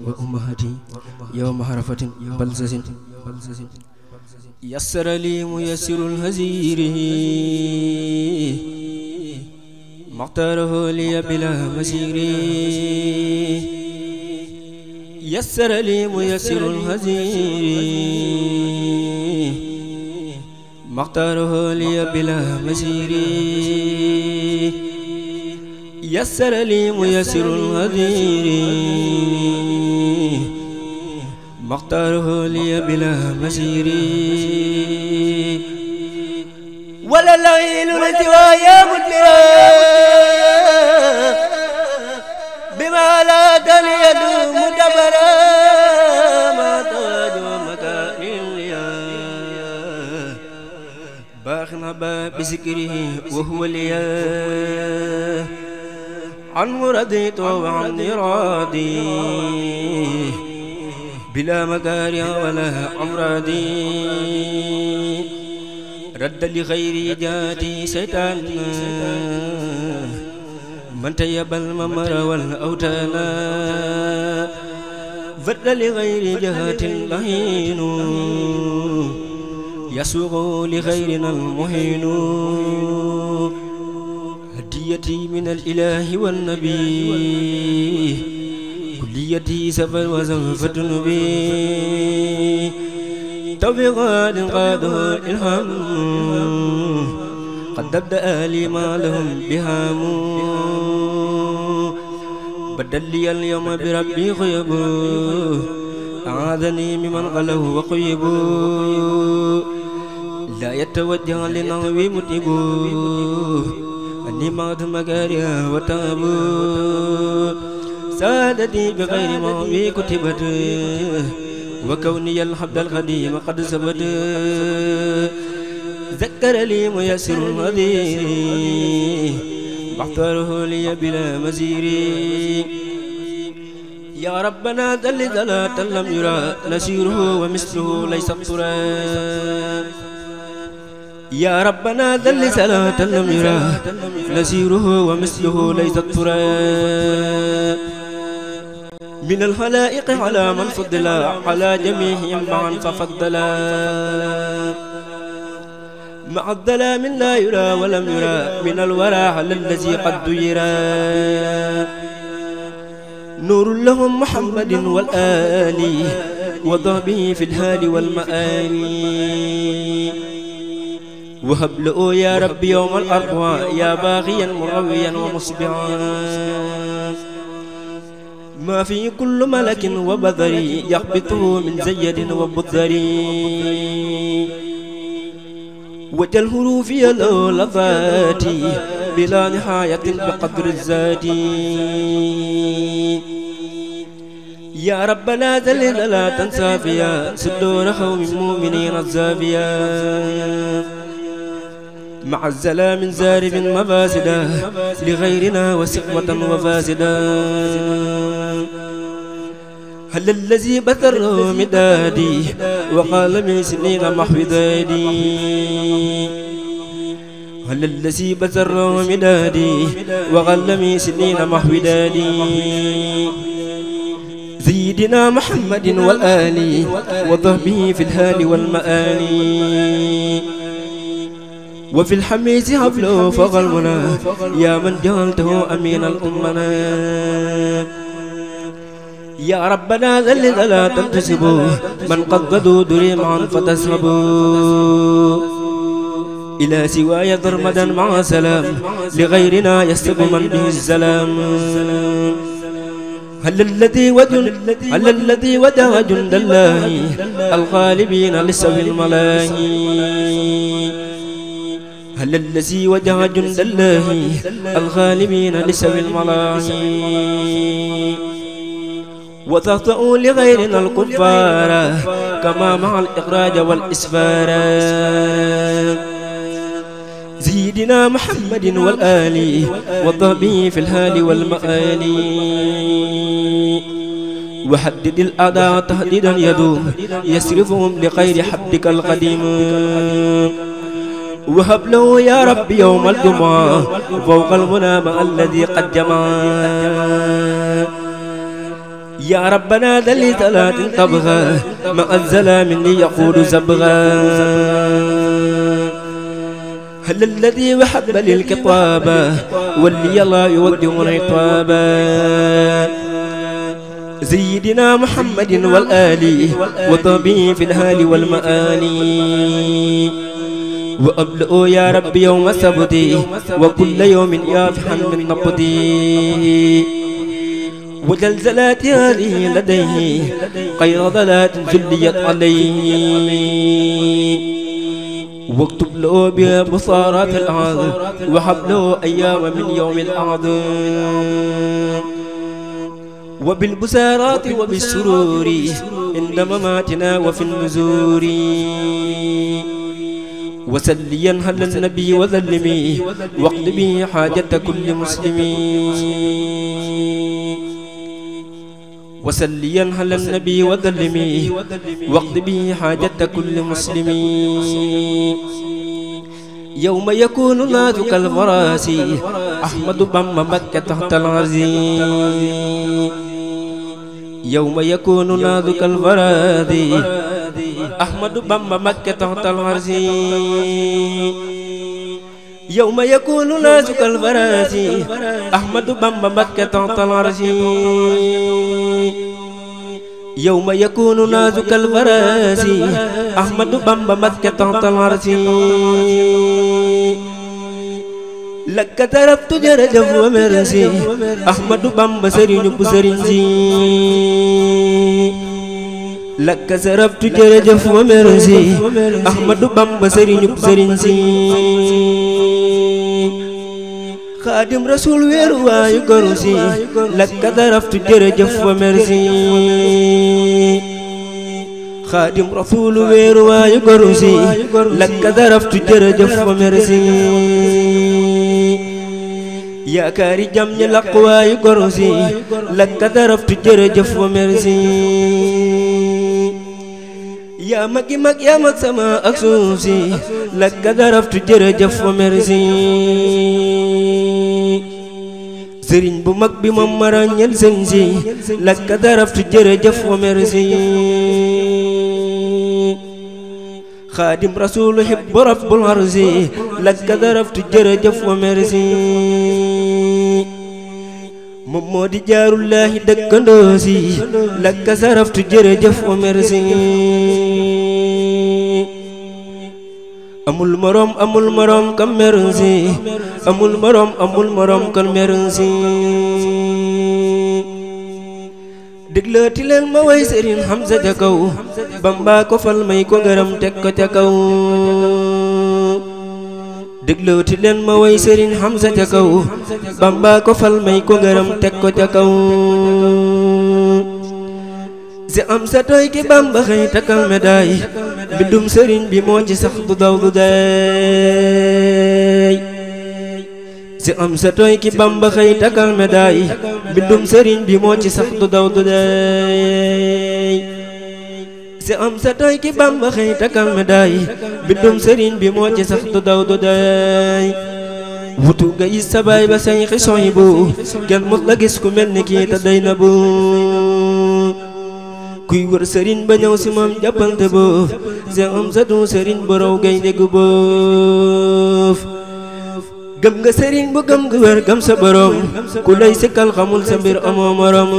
وأمهاتي يوم حرفة بلزز يسر لي ميسر الهزير مختاره لي بلا مسير يسر لي ميسر الهزير مختاره لي بلا مسير يسر لي ميسر الهزير مختاره لي بلا مسير ولا الليل لسوايا مدبرا بما لا تليد مدبرا ما تاج ومكان ليا باخنا بذكره وهو ليا عنه رضيت وعني راضي بلا مكاره ولا أمراضي رد لغيري جاتي سيطان من تيب الممر والأوتان فرد لغيري جهات لهين يسوق لغيرنا المهين هديتي من الإله والنبي كليتي سفر وسوف تنبي توفيقات قاده الهام قد أبدأ لي ما لهم بهام بدل لي اليوم بربي خيب أعاذني ممن غلوا وخيبوا لا يتوجه لنغوي متبوا أني مات مكارها وتابوا سادتي بغير ما بي كتبت وكوني الحبد القديم قد ثبت ذكر لي ميسر النذير واختاره لي بلا مزير يا ربنا ذل ذلات لم يرى نسيره ومثله ليس التراب يا ربنا ذل ذلات لم يرى نسيره ومثله ليس التراب من الخلائق على من فضل على جميعهم معا ففضلا مع الظلام لا يرى ولم يرى من الورى على الذي قد يرى نور لهم محمد والآل وضربه في الهال والمآل وهب له يا رب يوم الأرض يا باغيا مرويا ومصبعا ما في كل ملك وبذري يقبطه من زيد وبذري وجل حروفي الأولفات بلا نهاية بقدر الزاد يا ربنا ذل لا تنسى فيا صدور قوم مؤمنين الزافيا مع الزلام زارب مفاسدا لغيرنا وسقوة وفاسدا هل الذي بثره مدادي وقال من سنين محو دادي هل الذي بثره مدادي وقال من سنين محو دادي سيدنا محمد والآل وضربه في الهال والمآل وفي الحميس حفله فوق المنى يا من جعلته أمين الأمنا يا ربنا ذل لا تنتسبوا من قضدوا دريمعا فتسهبوا إلى سواي ضرمدا مع سلام لغيرنا يسب من به السلام هل الذي ودع جند الله الغالبين لسوي الملاهي هل الذي ودع جند الله الغالبين لسوي الملاهي وتخطئوا لغيرنا الكفار كما مع الإخراج والإسفار سيدنا محمد والآل وضربه في الهال والمآل وحدد الأعداء تهديدا يدوم يسرفهم لغير حبك القديم وهب له يا رب يوم الجمعة فوق المنام الذي قد جمع يا ربنا ذل ثلاث طبغى مع الزلام ليقول زبغا هل الذي وحب للكطابة واللي لا يودع العطابة سيدنا محمد والآل وطبي في الهال والمآل وأبلغ يا رب يوم السبت وكل يوم يافحا من نقدي وزلزلات هذه لديه غير ضلات جليت عليه واكتب له بها بصارات الأرض وحبله أيام من يوم الأرض وبالبسارات وبالسرور عند مماتنا وفي النزور وسليا هل النبي وذلمي واقض به حاجة كل مسلم وسليا هل النبي وذلمي واقض به حاجة كل مسلم يوم يكون نادك الفراس أحمد بن مكة تحت العرز يوم يكون نادك الفراس أحمد بن مكة تحت العرس يوم يكون نازك الفراس أحمد بن مكة تحت العرش يوم يكون نازك الفراس أحمد بن مكة تحت العرش لك تربت جرجف ومرسي أحمد بن سرين بسرنسي لك سربت جرجف ومرسي أحمد بن سرين بسرنسي خادم رسول ويروا يقرسي لك ضرفت جرجف ومرسي خادم رسول ويروا يقرسي لك ضرفت جرجف ومرسي يا كاري جمع لقوا يقرسي لك ضرفت جرجف ومرسي يا مكي مك يا مك سما أكسوسي لك ضرفت جرجف ومرسي سرين بمك بممران يلسنسي لك ضرفت جرجف ومرسي خادم رسول حب رب العرش لك ضرفت جرجف ومرسي ممودي جار الله دكندوسي لك صرفت جرجف ومرسي أمول مرام كم مرسي أمول مرام كم مرسي دغلاتي لن ما way Serigne Hamza ca kaw Bamba ko fal may ko garam tek ko ca kaw déglooti leen ma way Serigne Hamza ca kaw Bamba ko fal may ko garam tek ko ca kaw si am sa toy ki Bamba xëy takal médaille bindum Serigne bi moo ci sax du daw du dey si am sa toy ki Bamba xëy takal médaille bindum Serigne bi moo ci sax du daw du dey si am sa toy ki Bamba xëy takal médaille bindum Serigne bi moo ci sax du daw du dey wutu nga gis sa baay ba say xison yi bu kenn mos la gis ku mel ni kii te day na bu kuy wër Serigne ba ñëw si moom jàppante boof si am sa tu Serigne bu raw gay dégg boof gëm nga Serigne bu gëm nga wér gëm sa borom ku lay sikkal xamul sa mbir amoo morom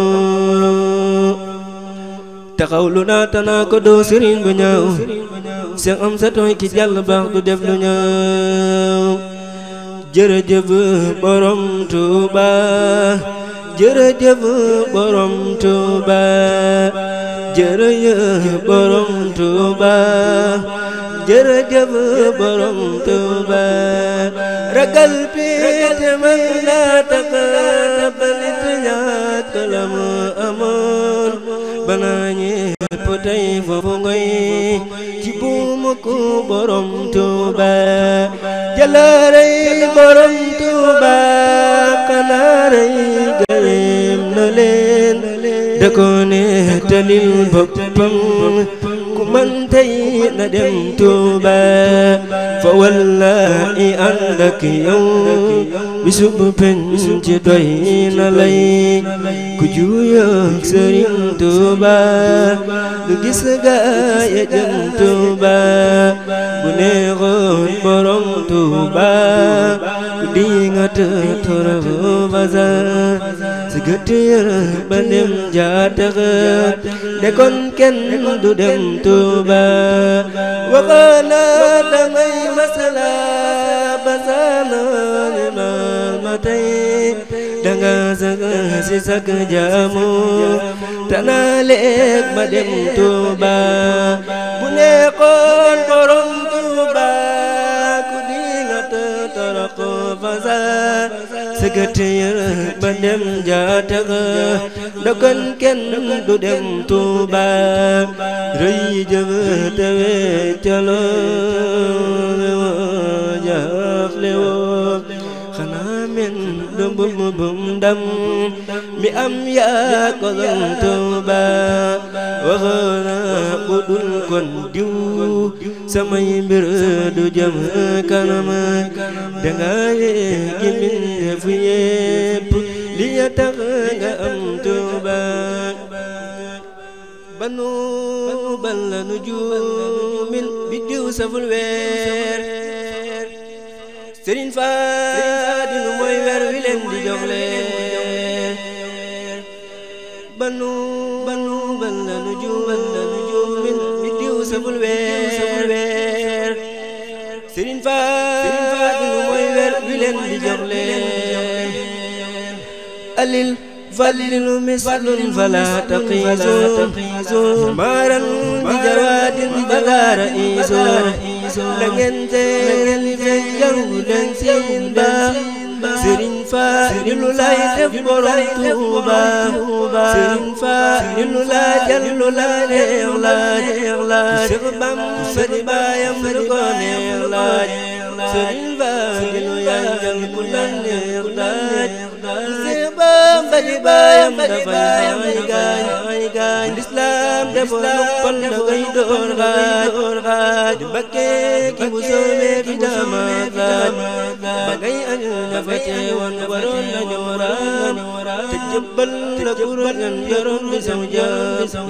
taxawlu naa tanaa ko doo Serigne bu ñaaw si am sa tooy ki jàll baax du def lu ñaaw jërëjëf borom Tuuba jërëjëf borom Tuuba jërëjëf borom Tuuba jërëjëf borom Tuuba ragal péete mën naa tax balit ñàkk la mu amoon banaa ñépp tey foofu ngoy ci buumu ku borom Tuuba jalaaray borom Tuuba kanaaray gërëm na leen da ko nettalil boppam ku man tey na dem Tuuba fa wallaahi ànd ak yow bisub penc doy na lay ku juyoog Sëriñ Tuuba lu gis gaaya jëm Tuuba bu neexoon borom Tuuba ku dingat torox bazar si gët yër ba dem jaatax de kon kenn du dem Tuuba waxaana damay masala basana limal ma tey danga saga si sak jaamu tana leeg ma dem Tuuba bu neexoon borom Tuuba ku dingat torox bazar sëgët yër ba dem jaatax ndokon kenn du dem Tuuba rëy jëf tewe caloo jaaxle woo xanaa men du mbum ndam mi am yaa ko doon Tuuba waxoona bu dul kon diw samay mbir du jëm kanam danga yéegi mbindeef yépp li ya tax nga am Tuuba banu bal la nujuumin biddiw saful weer Sëriñ Faadilu mooy weer wi leen di jox leen banu bal la nujuumin biddiw saful weer Sëriñ Faadilu mooy weer wi leen di jox leen alil falilu mislun fala taqiisu maaran bi jawaadin bagaara iisu la ngeen teeral fekk jaru leen seen baax Sëriñ Faadilu lay def borom Tuuba Sëriñ Faadilu laa jal lu la neex laaj Seex Bamba di baayam lu ko neex laaj Sëriñ Faadilu yaa jal ku la neex laaj Seex Bamba di baayam dafay gaañ lislaam defoon luppal da koy door xaaj di Mbakke ki bu soobee fi damaat laaj ba ngay añu dafa teewoon waroon la ñoora te jëbbal la kuréel yoroon di saw jaam